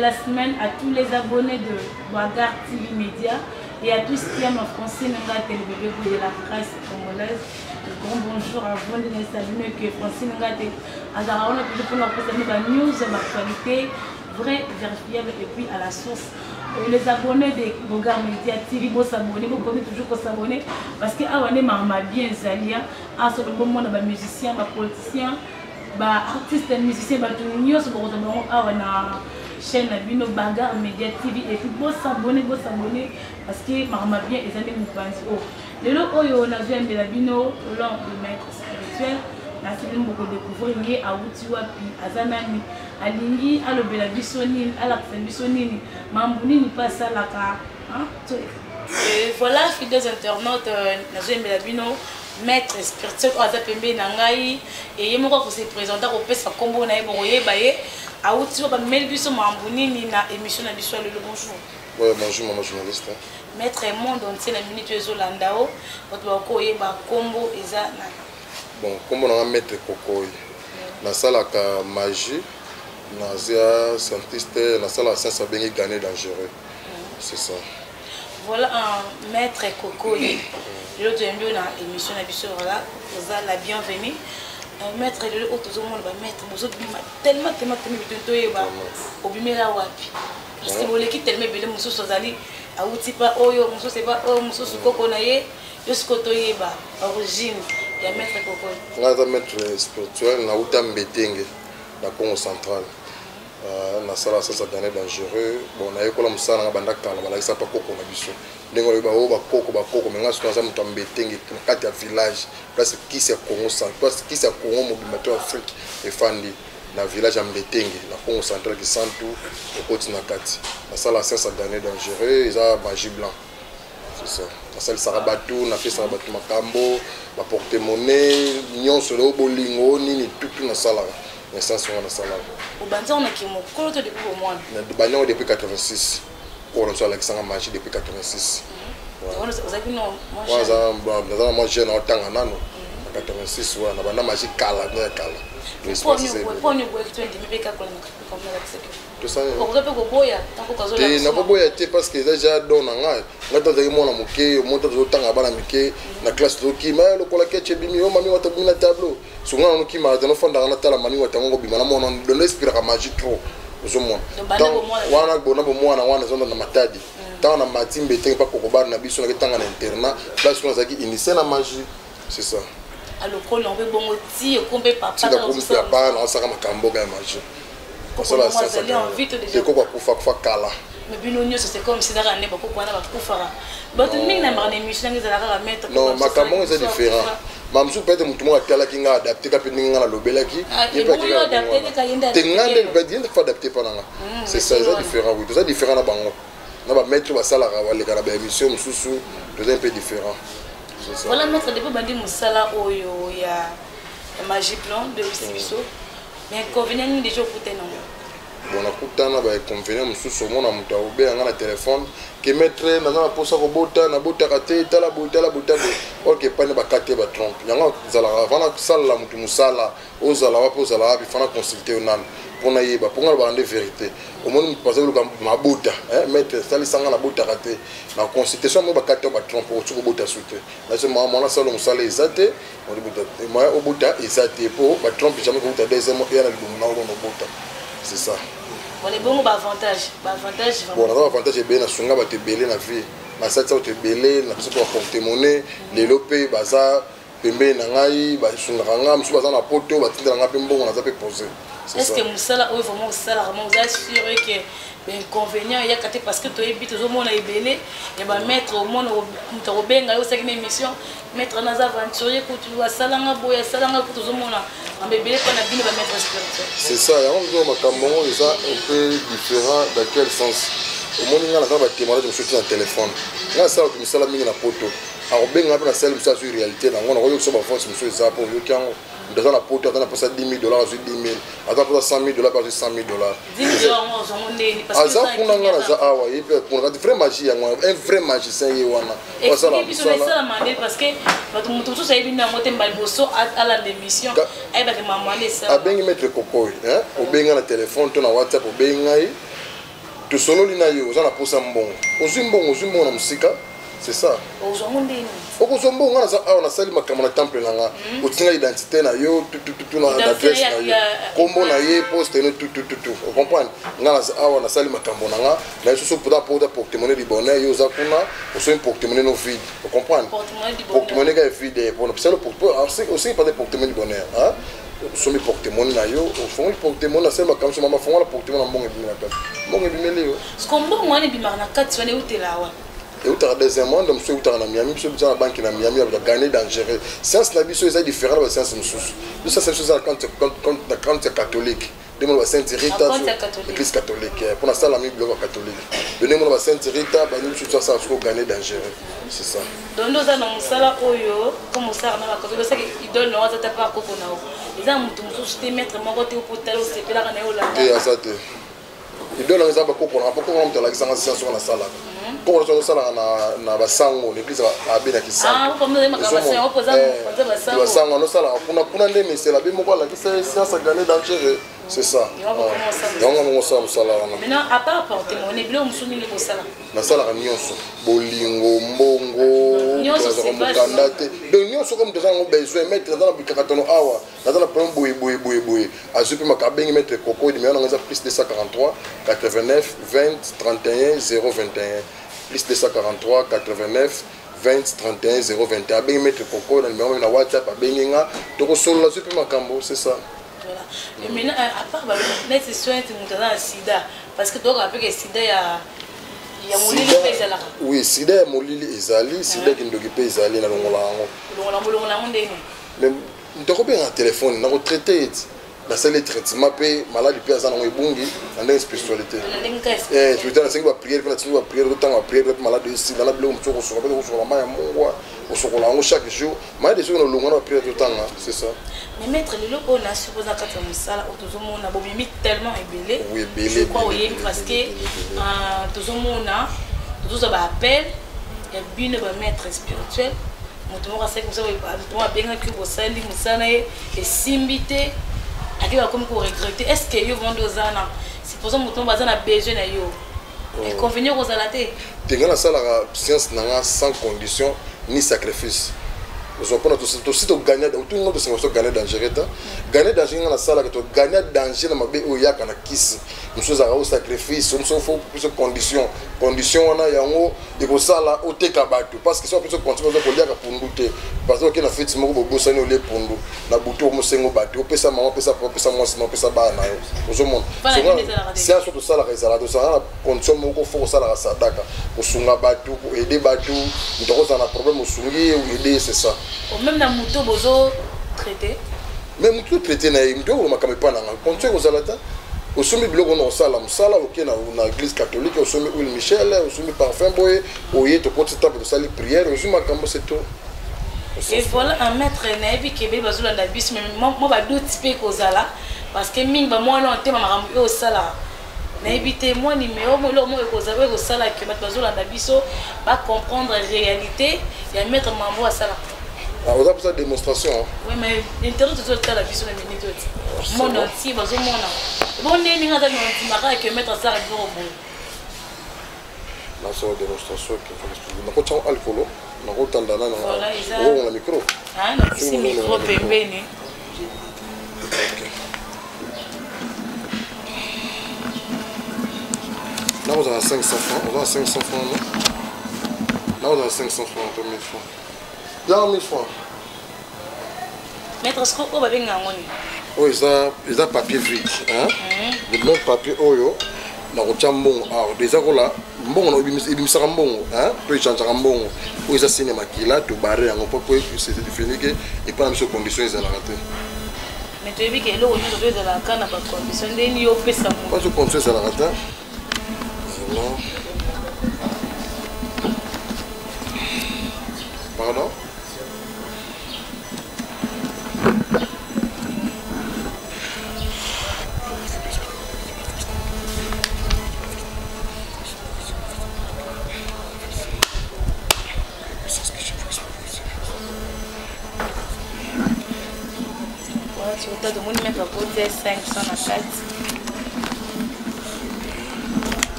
La semaine à tous les abonnés de Bagar TV Média et à tous qui aiment en français, télévision de la presse congolaise. Bon bonjour à vous, de saluer que Francine Ngate a pour la news, l'actualité vraie, vérifiable et puis à la source. Les abonnés de Bagar Média TV, vous s'abonner, vous pouvez toujours s'abonner parce que on est bien Zalia, à ce moment on a musiciens, politiciens, artistes, musiciens, tout le monde a chaîne Bino Bagar Média TV et puis vous s'abonner parce que marma bien et amis nous pensent oh le lot oyo on a vu un de la Bino long de maître spirituel na c'est beaucoup découvrir lié à Utiwa puis azanani alingi alo bela bisonini ala bisonini mambuni ni pas ça la hein et voilà fidèles internautes na vu un de la Bino maître spirituel o azapembe na ngai et yemoko ko se présenter au pesa kombo na yebo yebaye a outil ba melbiso mambunini na émission na biso le bonjour. Ouais, bonjour maman journaliste. Maître monde entier na minute ezolandao bato bako yeba kombo eza na. Bon, kombo na maître Kokoy. Na sala ka magie, na zia scientiste, na sala science bengi gagner dangereux. C'est ça. Voilà un maître Kokoy. L'autre mbio na émission na biso là, vous la bienvenue. Maître le autre monde va mettre tellement obimela wapi parce que boleki tellement belle muso sozali auti pa oyo muso c'est pas oh muso sukoko na ye jusqu'au toyeba origine ya maître Kokoy ngaza maître spirituel na uta mbetenge na Congo central na sala ça gagner dangereux bon na yekola musala nga banda kala balakisa pa koko na biso ndenge loba o ba koko menga so za mutu mbetenge kati ya village place kisi ya Congo central place kisi ya Congo mobimateur Afrique et fandi na village ya mbetenge na Congo central qui santu au côté na kati na sala ça gagner dangereux eza magie blanc c'est ça na sala sarabatu na fait sarabatu makambo ba porter monnaie nyonso le bolingo nini tout na sala. Mais ça, c'est un salaire. Au Banza, on a qui m'ont collé depuis au moins. Nous depuis 86. On a Alexandre Magie depuis 86. Vous avez non, moi jeune en temps en 86, on a Magie Kala. Parce que déjà dans la classe tableau souvent qui m'a donné fond dans la table mami watango bimana mon de l'esprit magie trop ozomona wana bona bo mwana wana zonda na matadi tant na matimbe te pas kokobar na biso na tanga na internat place qu'on a qui initier la magie c'est ça alors qu'on on veut bon ti kombe papa ça papa na ça kama kambo ga magie pour ça là ça c'est quoi kufa kala mais bino nyo c'est comme si dara ne ba ko kwana ba kufara but mingi na marne mission ngi zala mettre non makambo c'est différent mamsu peut-être mutu mo atala ki nga adapter ka pe ninga na lobela ki il peut ki adapter ka yenda te ngande ba dire faut adapter pas nanga c'est ça c'est différent oui tout ça différent na bango na ba mettre ba sala ka wale kana ba émission mususu tout un peu différent c'est ça voilà mettre depuis bandi musala oyo ya magie plan de biso mais convenient déjà côté non bon akutana ba convenient mususu mona mutu obe nga na téléphone que mettre na na posa ko bota na bota kate tala bota OK pas ne ba kate ba trompe yanga zala vana sala mutu musala ozala wa posa la bi fana consulter onan pona yeba ponga ba rendre vérité au monde passer le mabota mettre sali sanga na bota kate na consultation mo ba kate ba trompe o tsuko bota soute na ce moment là sala musala ezate on dit bota moi o bota ezate po ba trompe jamais ko bota deuxième ya na libumu na o bota c'est ça. Bon, les bons avantages. Bon, l'avantage est bien, na ba te belé na vie. Na satsa te belé, na so ko porter monnaie, les lopé baza pembe na ngai, ba sunga nga, musu baza na poto, ba tindela nga pembo na za pe poser. Est-ce que musala ou vraiment musala vraiment vous assurez que l'inconvénient il y a parce que tu habites au monde belé, et ba mettre au monde au benga yo cette émission, mettre na aventurier que tu vois salanga boya salanga que tout monde en belé pas na bino ba mettre spirituel. C'est ça, il y a un makambo ça un peu différent dans quel sens. Au monde nga na ba témoignage de soutien au téléphone. Là ça que musala mingi na poto. akobenga mpe na sale mosusu azwi réalité nango nakoyoki so baforce mosusu eza mpo oyoki yango moto aza na poto aza na posa 10 000 $, azwi 10 000, aza posa 100 000 $, mpe azwi 100 000 $. aza kuna nga naza awa ye mpe kuna kati vrai magie yango un vrai magicien ye wana osala mosala parce que bato moto mosusu ayebi nango te mbala liboso alanda émission ayebaki mamwale esala abengi maître kokoy obenga na telefone to na whatsapp obenga ye tosololi na yo oza na posa mbongo ozwi mbongo na mosika c'est ça okozwa mbongo nga naza awa nasali makambo na temple na nga otinga identité na yo na adresse na yo kombo na ye poste no tout ocomprendre nga naza awa nasali makambo na nga na ye soso pota portemonnaie du bonheur yo oza kuna osomi portemonnaie no vide ocomprendre portemonnaie ka e vide mpona pisalo osingi pata portemonnaie du bonheur osomi portemonnaie na yo ofongoli portemonnaie nasali makambo so mama fongola portemonnaie na mbongo ebimi na kati mbongo ebimeli yo mbongo wana ebimaka na kati wana eutela awa eutaka deuxièmement nde mosusu eutaka na miami biso biza na banke na miami ya gagné dangereux science na biso eza différent na bascience mosusu biso science eza na kante ya catholique nde mona basainte rita église catholique mpona salami biloko ya catholique done mona basainte rita bani biso asala soko gagné dangereux c'est ça donc oza na mosala oyo ko mosala na bakoto osaki idole na aza ta pa koko na o eza motu mosusu te maître moko te okotala osepelaka na ye olanda te aza te idole yango eza bakoko na bakoko na moto alakisanga science oko nasalaka koko na osalaka na basango l'église abenaki basango anosalaka kuna nde misela be moko alakisa science agane dangereux c'est ça yango mongo osala mosala wana nasalaka nyonso bolingo mbongo tozaka mokanda te donc nyonso comme toza yango besoin maître naza na bikakatono awa naza na problème boye azwi mpe maka abengi maître koko numéro nango eza plus 243 89 20 31 021 plus 243 89 20 31 021 abengi maître koko na numéro na whatsapp abengi nga tokosolola azwi mpe makambo c'est ça. Voilà. Et maintenant, à part les soins de la sida, parce que donc avec le sida, il y a mon lit ezala. Oui, sida ya molili ezali, sida ki ndoki pe ezali na longola ngo. Longola ndeni. Mais ndoko pe na téléphone na ko traiter eti. Na sale traitement pe maladie pe azana ngo ebungi na ndenge spiritualité. Spiritualité na sengi ba prière pe na tsingi ba prière to tanga prière pe maladie sida na biloko mtsoko so ko so mama ya mungwa osokola ngo chaque jour maladie so na longola ba prière to tanga, c'est ça. Mais maître le loco on a supposé que ça musala autozomo na bomimi tellement ébélé. Oui, ébélé. Je crois oui parce que autozomo na autozo ba appel et bien ba maître spirituel. Moto mo rasé comme ça ba benga ki bo sali musana et simbité akiba comme ko regretter est-ce que yo vendo zana supposons moto bazana besoin na yo. Inconvénient aux alaté. Tengana sala science nanga sans condition ni sacrifice. Nous avons aussi gagné tout le monde se gagner dangereux gagner danger na sala que gagner danger na mabe oya kana kisi nous avons sacrifice nous faut plus condition wana yango eko sala oteka bato parce que si on peut continuer ko liaka pundu parce que na feti moko bobosani ole pundu na buto mo sengo bato pesa mama pesa pesa bana yo ozomona si aso to sala rezala to sala condition moko faut sala sadaka osunga bato aider bato ndoko za na problème osungi ou aider c'est ça. Même dans moto bozo traité. Même moto traité na moto ko makame pa na kontu ko zalata. Osumi biloko na osala musala oké na église catholique osumi huile Michel osumi parfum boy oye to porte table de sali prière osumi makambo c'est tout. Et voilà un maître naïbi kebe bazula na bis mais moi ba doute pe ko zala parce que ming ba moi non te makambo yo sala. Naïbi te moi numéro mo lo mo ko zala ko sala que maître bazula na biso ba comprendre la réalité ya maître mambo a sala. Ah, vous avez besoin de démonstration. Oui, mais l'intérêt de tout la vision de minutes. Mon entier, vas-y, mon nom. Bon, n'est pas dans le marais que mettre ça avec vos mots. Là, c'est une démonstration qu'il faut expliquer. Nous avons un alcool, nous avons un micro. Ah, c'est un micro pembeni. Là, vous avez 500 francs. Vous avez 500 francs, non? Là, vous avez 500 francs, 1000 francs. Il y a 1000 francs. Maître, est-ce qu'on va bien gagner? Oui, ils ont papier vide. Le même papier, oyo. Na kotia mbongo alors déjà kola mbongo na ibimisaka mbongo to ichanjaka mbongo oyo eza sine makila tobare yango mpo c'est défini que epa na biso condition ezalaka te mais toyebi ke eloko nyonso ezalaka na bacondition ndeni yo opesa mo pas condition ezalaka te par Pardon? Voilà, tout le monde met à côté 500 à 4.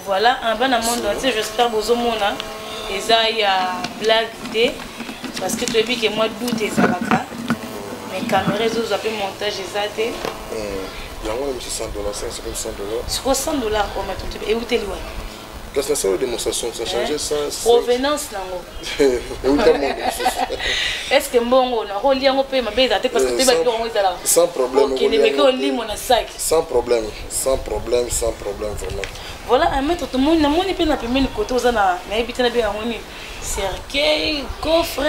Voilà, un bon monde entier, j'espère que vous avez et ça, il y a blague idée parce que tu as vu que moi doute et ça va pas. Mais caméras, vous avez montage et ça. Il y a $100, $100. C'est quoi $100 pour mettre tout et où t'es loin? Parce que c'est une démonstration, ça change ça. Provenance, non? Est-ce que bon, on a relié un peu ma bête parce que tu vas dire là. Sans problème. Ok, les mecs ont lit mon sac. Sans problème, vraiment. Voilà, un maître, tout le monde, il peut n'appeler le côté aux années. Mais habiter bien en ligne. Cercueil, coffre.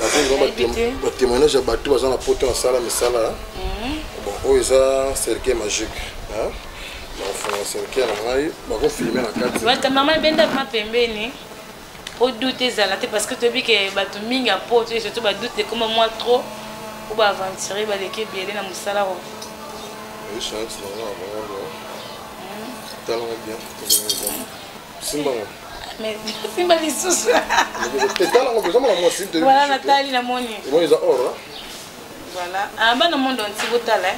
Le témoignage à bateau, dans la pote en salle, mais ça là. Bon, ils ont cercueil magique. Cercueil, on va filmer la carte. Ouais, ta maman est bien d'accord, pembeni. Au doute zalate parce que tu as vu que bato minga po tu surtout ba doute comme moi trop ou ba aventurer ba l'équipe bien na musala wa. Oui, c'est normal vraiment. Talent bien. Simba. Mais Simba les sous. Mais talent besoin la moi sim de. Voilà Nathalie na moni. Moi ils ont or. Voilà. Ah ba na monde on ti botala.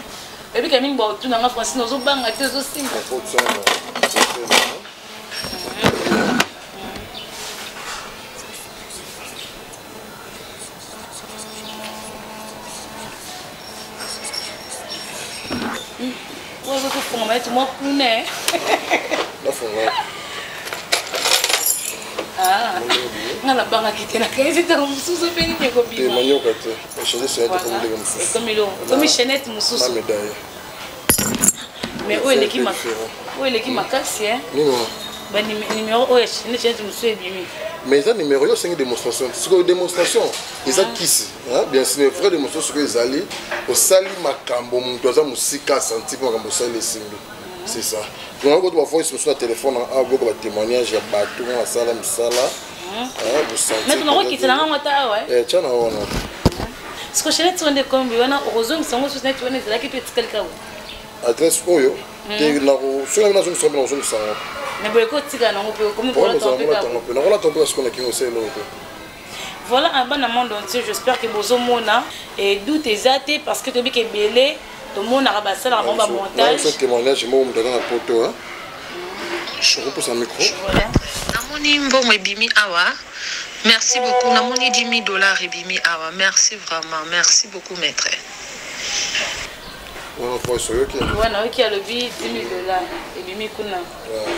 Et puis Camille ba tu na nga France no zo banga te zo Simba. Ouais, vous pouvez mettre moi plus né. Ah, on a pas quitté la caisse, c'est un sous peine de copie. Et manio kate, changer c'est comme des comme ça. Comme Chanette moussous. La médaille. Mais où est l'équipe ma? Où est l'équipe ma casse hein? Non. Ben numéro où est Chanette moussous et bimi. Mais ça numéro c'est une démonstration. C'est une démonstration. Ils ont kiss. Bien sûr, une vraie démonstration sur les alliés. Au sali makambo, mon doigt musica senti pour makambo sali single. C'est ça. Donc quand on voit sur le téléphone, on a beaucoup de témoignages, il y a bateau, on a sala, misala. Vous sentez. Mais tu n'as qui te l'a rencontré ouais. Tiens là on a. Ce que Chanette on est comme on a heureusement que son souci tu es là qui peut être quelqu'un. Adresse oyo. T'es là sur la maison sur la zone ça. Mais bon écoute tu gagnes on peut comme pour la tomber. On va tomber parce qu'on a qui on sait là. Voilà un bon monde entier, j'espère que bozo mona et d'où tes athées parce que tu dis que belé tout le monde a rabassé la bombe à montage. Ce témoignage moi on me donne la photo hein. Je repose un micro. Voilà. Namoni mbongo ebimi awa. Merci beaucoup. Namoni $10 ebimi awa. Merci vraiment. Merci beaucoup maître. On voit sur eux qui. Voilà, qui a le billet $10 ebimi kuna.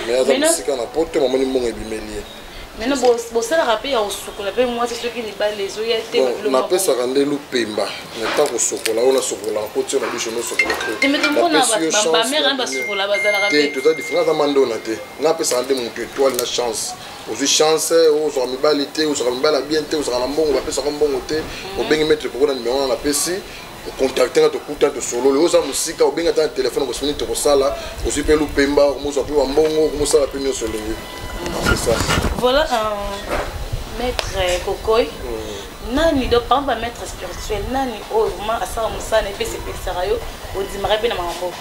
Mais à ça na photo maman mbongo ebimi lié. Maintenant, bon, ça le rappelle au soukol. Après, moi, c'est ceux qui n'y pas les yeux. On appelle ça rendre l'oupemba. On est au soukol. On a soukol. On continue à dire que soukol. Tu me demandes ma mère a soukol. Tu as différents amendements. On appelle ça rendre mon étoile la chance. Aux chances, aux amibalités, aux amibalités, aux amibalités, on appelle ça comme bon côté. Au bien mettre pour le numéro on appelle si. Contacter notre couteau de solo. Les autres musiques, au bien attendre téléphone pour finir tout ça là. Aussi peut l'oupemba, comme ça peut un bon, comme ça la première sur le. C'est ça. Voilà un maître Kokoy. Nani do pas maître spirituel. Nani oh ma asa musa ne fait c'est sérieux. On dit m'arrête bien mambo.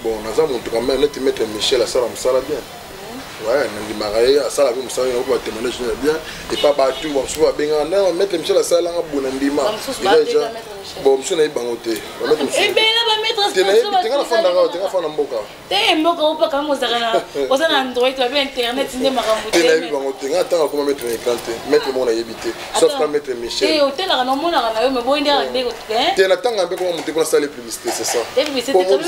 Bon, nous avons quand même notre maître Michel à ça la bien. Ouais, on dit marié à ça la bien, ça on va témoigner bien et pas battu bon souvent bien on maître Michel à ça là bon ndima. Bon, monsieur n'est pas bangoté. Eh bien là maître spirituel. Tu as fait un mboka. T'es mboka ou pas comme on a Android tu as bien internet ndé makambo. Tu n'as pas bangoté. Attends comment mettre l'écran mettre mon habité. Sauf pas maître Michel. Et hôtel là non mona na yo me boy ndé ndé ko. Tu n'attends un peu comment monter pour installer publicité, c'est ça. Et puis c'était comme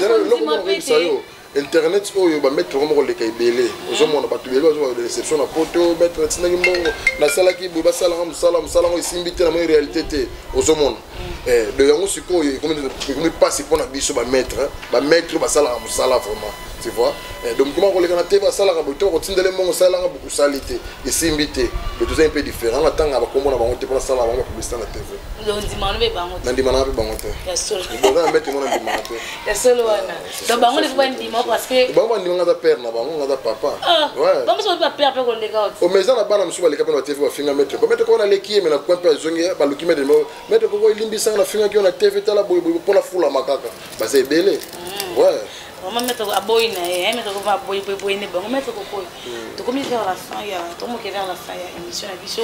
Internet oyo ba mettre vraiment le kay belé ozomona ba tubeli ozo de réception na poto mettre tinaki mbongo na sala ki bu ba sala musala musala ngo isimbité na mo réalité té ozomona de yango sikoyo comme passe pour na biso ba maître ba sala musala vraiment tu vois donc comment on les kana TV sala ka boto ko tindele mongo sala ka beaucoup salité et simbité mais tout un peu différent la tanga ba komona bango te pour sala bango publicité na TV donc dimano be bango na dimano be bango te ya solo bon na mettre mon dimano te ya solo wana donc bango le faut ndimo parce que bango ndimo ngata père na bango ngata papa ouais bango so pas père ko le ka o meza na bana msuba le ka na TV ba finga mettre ko mettre ko na le qui mais na ko pe zongi ba luki mettre ko limbisa na finga ki na TV tala boy pour la foule makaka ba c'est belé ouais vraiment mettre à boy na mettre ko va boy ne bango mettre ko boy to comme vers la fin il y a to mo ke vers la fin il y a émission na biso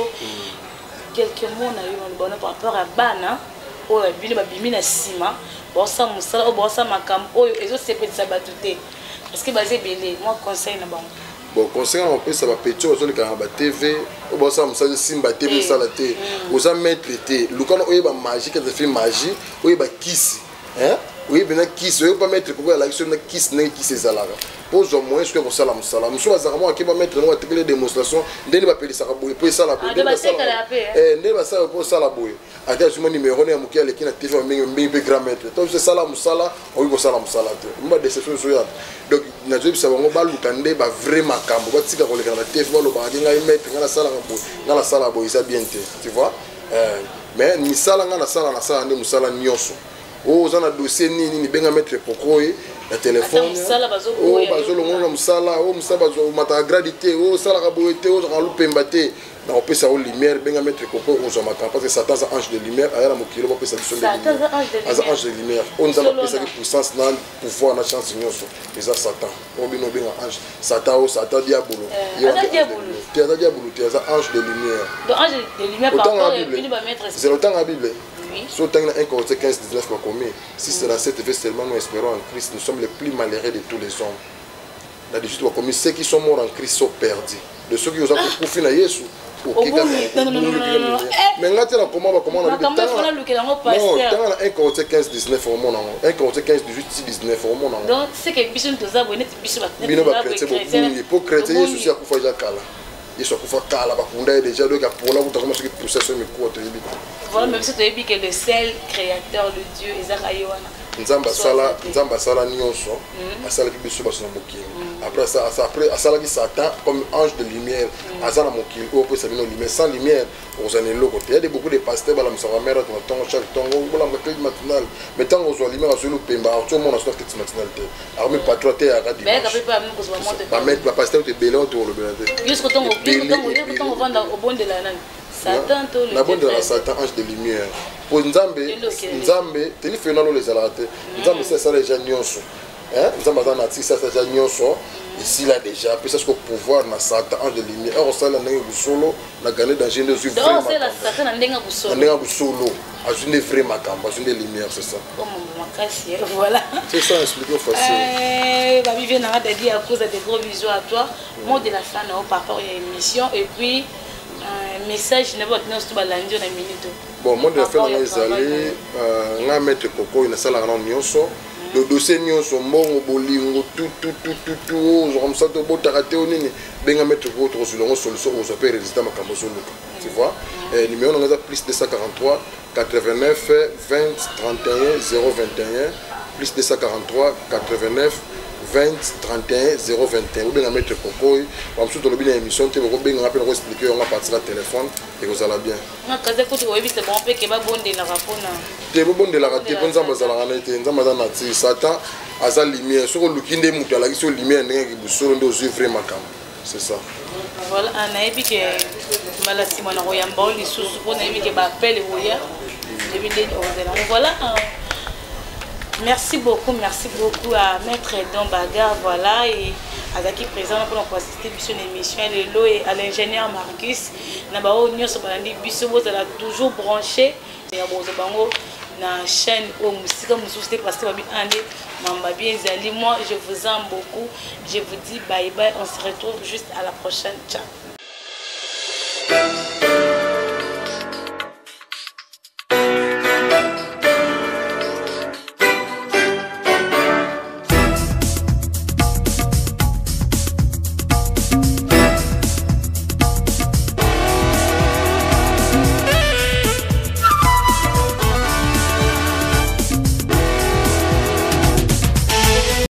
quelques mots na yo bon par rapport à bana o bini ba bimi na sima bon ça musala o bon ça makam o ezo sepetisa batute parce que basé belé moi conseil na bango bon conseil on peut ça va petit aux les ba TV o bon ça musala simba TV ça la té aux mettre té lukano o ba magie que fait magie o ba kiss hein oui bien kiss o pas mettre pour la action na kiss na kiss ça pose au moins ce que ça la musala musala za moi qui va mettre no atelier démonstration ndeni ba peli ça ka boy pour ça la boy ndeni ba ça pour ça la boy ata suma numéro na mukia le kina TV mingi be grand maître donc c'est ça la musala o ko ça la musala te mba déception so ya donc na jobi ça bango ba lukande ba vraiment kambo ba tika ko le kana TV ba lo ba ngai mettre ngala sala ka boy ngala sala boy ça bien tu vois mais ni sala ngala sala ndi musala nyonso o zana dossier nini benga mettre pokoye la téléphone o bazolongo na musala o musala bazo mata gradité o sala ka boyete o za lupemba te na opesa o lumière benga mettre poko o zo maka parce que Satan c'est ange de lumière ayala mokilo ba pesa biso de ange de lumière on nous a pesa ki puissance na pouvoir na chance nyonso eza Satan o bino benga ange Satan o Satan diabolo diabolo te eza ange de lumière donc ange de lumière par rapport et ba mettre c'est le temps la Bible. Si on a 1 Corinthiens 15, 19 pour commis, si c'est dans cette vie seulement nous espérons en Christ, nous sommes les plus malheureux de tous les hommes. La difficulté pour commis, ceux qui sont morts en Christ sont perdus. De ceux qui ont confié à Jésus. Non. Mais maintenant, comment on a dit? Non, 1 Corinthiens 15, 19 au monde. 1 Corinthiens 15, 18, 19 au monde. Donc, c'est que Bishop nous a abonné, Bishop a chrétien. Pour chrétien, Jésus a coupé la cala. Il se coupe à la bacunda déjà donc pour là vous comment ce qui pousse sur mes cours voilà même si tu as dit que le seul créateur le Dieu Ezraïwana nzamba sala nyonso asala ki biso baso na mokili après ça asala ki Satan comme ange de lumière azana mokili o peut sabino lumière sans lumière aux années loko il y a beaucoup de pasteurs bala musaba mère to tongo chaque tongo bola matin matinal mais tant aux lumière sur le pemba tout le monde sur cette matinalité alors mais patriote à radio mais capé pas même que soit monter ba mettre ba pasteur te belon to le belon jusqu'au temps au vendre au bon de la nana Satan to le la bonne de la Satan ange de lumière pour nzambe téléphone dans les alate nzambe c'est ça les gens nyonso hein nzambe dans nati ça déjà nyonso ici là déjà puis ça ce pouvoir na Satan ange de lumière on ça la ndenge busolo na gagner dans une vue vraiment donc c'est la Satan na ndenge busolo azune vrai makambo azune lumière c'est ça oh mon makasi voilà c'est ça expliquer facile ba vivre na dadi à cause de gros bisous à toi mot de la fin par rapport à l'émission et puis message na bot nyonso balandi na minute bon moi de la fin les aller nga mettre koko ina sala na nyonso le dossier nyonso mbongo bolingo tout comme ça to botakate onini benga mettre votre solution aux opérer résultat makambo soluka tu vois numéro nga plus 243 89 20 31 021 plus 243 89 20 31 021 ou bien mettre Coco comme tout le bien émission tu vas bien rappeler expliquer on va partir à téléphone et vous allez bien na kaza kuti oyebi c'est bon pe ke ba bonde na rapona te bo bonde la raté pour nzamba za la nete nzamba za na ti Satan aza lumière soko lukinde mutu ala kiso lumière ndenge busolo ndo zivre makam c'est ça voilà anayebi ke malasi mona ko yamba oli susu ko nayebi ke ba appel oya debi ndeni ozela voilà. Merci beaucoup à Maître Don Bagar, voilà, et à Zaki présent pour assister à cette émission, et à l'ingénieur Marcus, a toujours branché, la chaîne au musique, parce que moi je vous aime beaucoup, je vous dis bye bye, on se retrouve juste à la prochaine, ciao.